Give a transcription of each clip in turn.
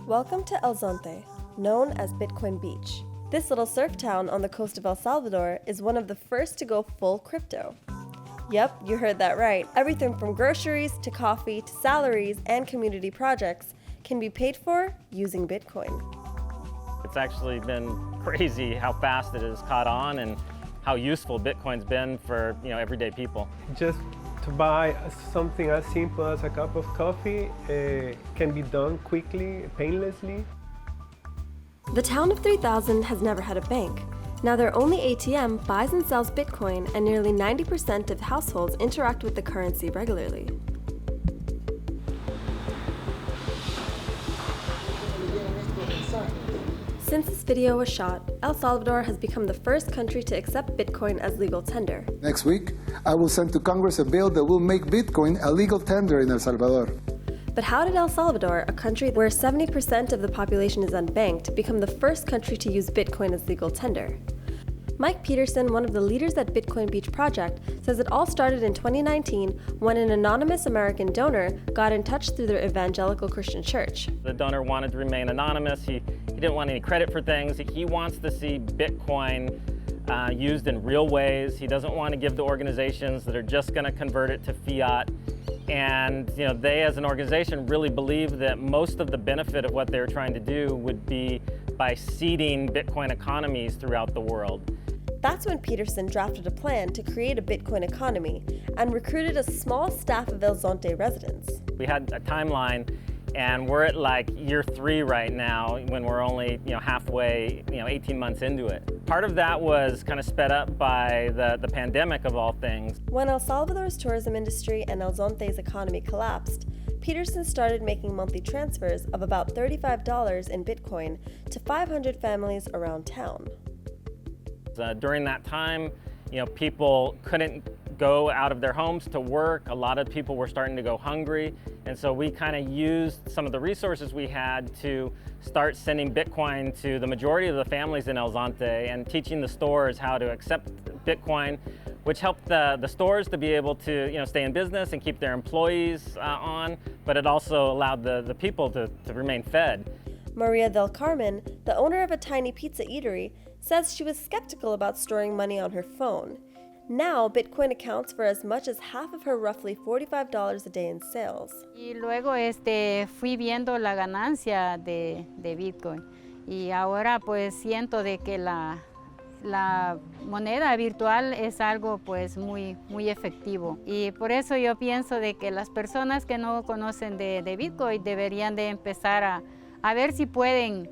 Welcome to El Zonte, known as Bitcoin Beach. This little surf town on the coast of El Salvador is one of the first to go full crypto. Yep, you heard that right. Everything from groceries to coffee to salaries and community projects can be paid for using Bitcoin. It's actually been crazy how fast it has caught on and how useful Bitcoin's been for everyday people. Just to buy something as simple as a cup of coffee can be done quickly, painlessly. The town of 3,000 has never had a bank. Now their only ATM buys and sells Bitcoin, and nearly 90% of households interact with the currency regularly. Since this video was shot, El Salvador has become the first country to accept Bitcoin as legal tender. Next week, I will send to Congress a bill that will make Bitcoin a legal tender in El Salvador. But how did El Salvador, a country where 70% of the population is unbanked, become the first country to use Bitcoin as legal tender? Mike Peterson, one of the leaders at Bitcoin Beach Project, says it all started in 2019 when an anonymous American donor got in touch through their evangelical Christian church. The donor wanted to remain anonymous. He didn't want any credit for things. He wants to see Bitcoin used in real ways. He doesn't want to give to organizations that are just going to convert it to fiat. And they as an organization really believe that most of the benefit of what they're trying to do would be by seeding Bitcoin economies throughout the world. That's when Peterson drafted a plan to create a Bitcoin economy and recruited a small staff of El Zonte residents. We had a timeline, and we're at like year 3 right now when we're only halfway, 18 months into it. Part of that was kind of sped up by the pandemic of all things. When El Salvador's tourism industry and El Zonte's economy collapsed, Peterson started making monthly transfers of about $35 in Bitcoin to 500 families around town. During that time, people couldn't go out of their homes to work. A lot of people were starting to go hungry. And so we kind of used some of the resources we had to start sending Bitcoin to the majority of the families in El Zonte and teaching the stores how to accept Bitcoin, which helped the stores to be able to stay in business and keep their employees on, but it also allowed the people to remain fed. Maria del Carmen, the owner of a tiny pizza eatery, says she was skeptical about storing money on her phone. Now, Bitcoin accounts for as much as half of her roughly $45 a day in sales. Y luego fui viendo la ganancia de Bitcoin. Y ahora pues siento de que la moneda virtual es algo pues muy efectivo. Y por eso yo pienso de que las personas que no conocen de Bitcoin deberían de empezar a ver si pueden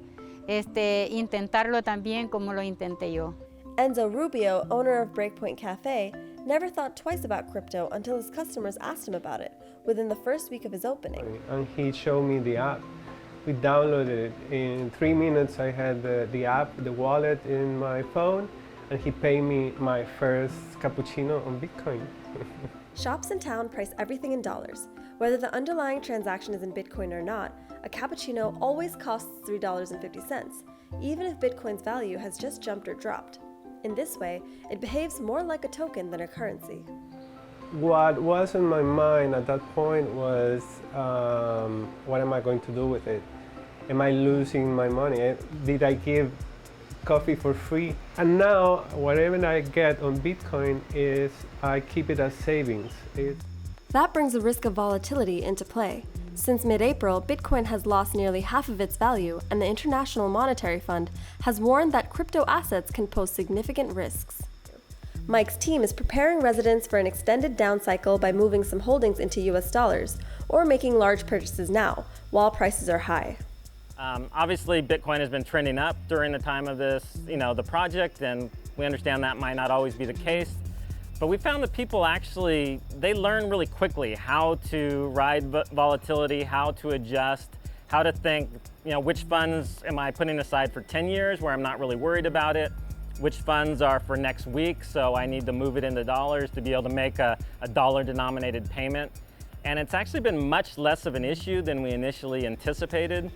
intentarlo también como lo intenté yo. Enzo Rubio, owner of Breakpoint Cafe, never thought twice about crypto until his customers asked him about it within the first week of his opening. And he showed me the app. We downloaded it. In 3 minutes, I had the app, the wallet in my phone, and he paid me my first cappuccino on Bitcoin. Shops in town price everything in dollars. Whether the underlying transaction is in Bitcoin or not, a cappuccino always costs $3.50, even if Bitcoin's value has just jumped or dropped. In this way, it behaves more like a token than a currency. What was in my mind at that point was, what am I going to do with it? Am I losing my money? Did I give coffee for free? And now, whatever I get on Bitcoin is I keep it as savings. That brings the risk of volatility into play. Since mid-April, Bitcoin has lost nearly half of its value, and the International Monetary Fund has warned that crypto assets can pose significant risks. Mike's team is preparing residents for an extended down cycle by moving some holdings into US dollars or making large purchases now, while prices are high. Obviously, Bitcoin has been trending up during the time of this, the project, and we understand that might not always be the case. But we found that people actually, they learn really quickly how to ride volatility, how to adjust, how to think, which funds am I putting aside for 10 years where I'm not really worried about it, which funds are for next week, so I need to move it into dollars to be able to make a dollar-denominated payment. And it's actually been much less of an issue than we initially anticipated.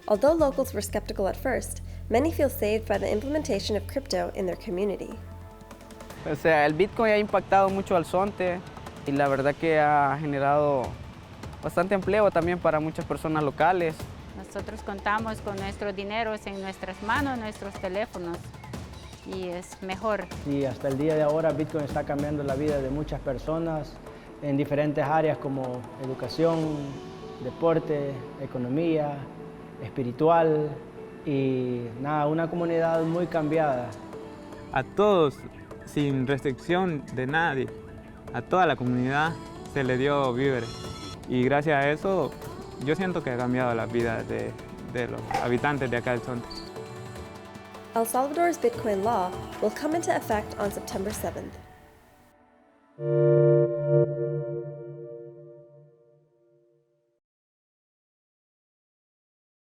Although locals were skeptical at first, many feel saved by the implementation of crypto in their community. O sea, el Bitcoin ha impactado mucho al Zonte y la verdad que ha generado bastante empleo también para muchas personas locales Nosotros contamos con nuestros dineros en nuestras manos, nuestros teléfonos, y es mejor. Y hasta el día de ahora Bitcoin está cambiando la vida de muchas personas en diferentes áreas como educación, deporte, economía, espiritual y nada, una comunidad muy cambiada. A todos, sin restricción de nadie, a toda la comunidad se le dio víveres y gracias a eso yo siento que ha cambiado la vida de los habitantes de acá del Zonte. El Salvador's Bitcoin law will come into effect on September 7th.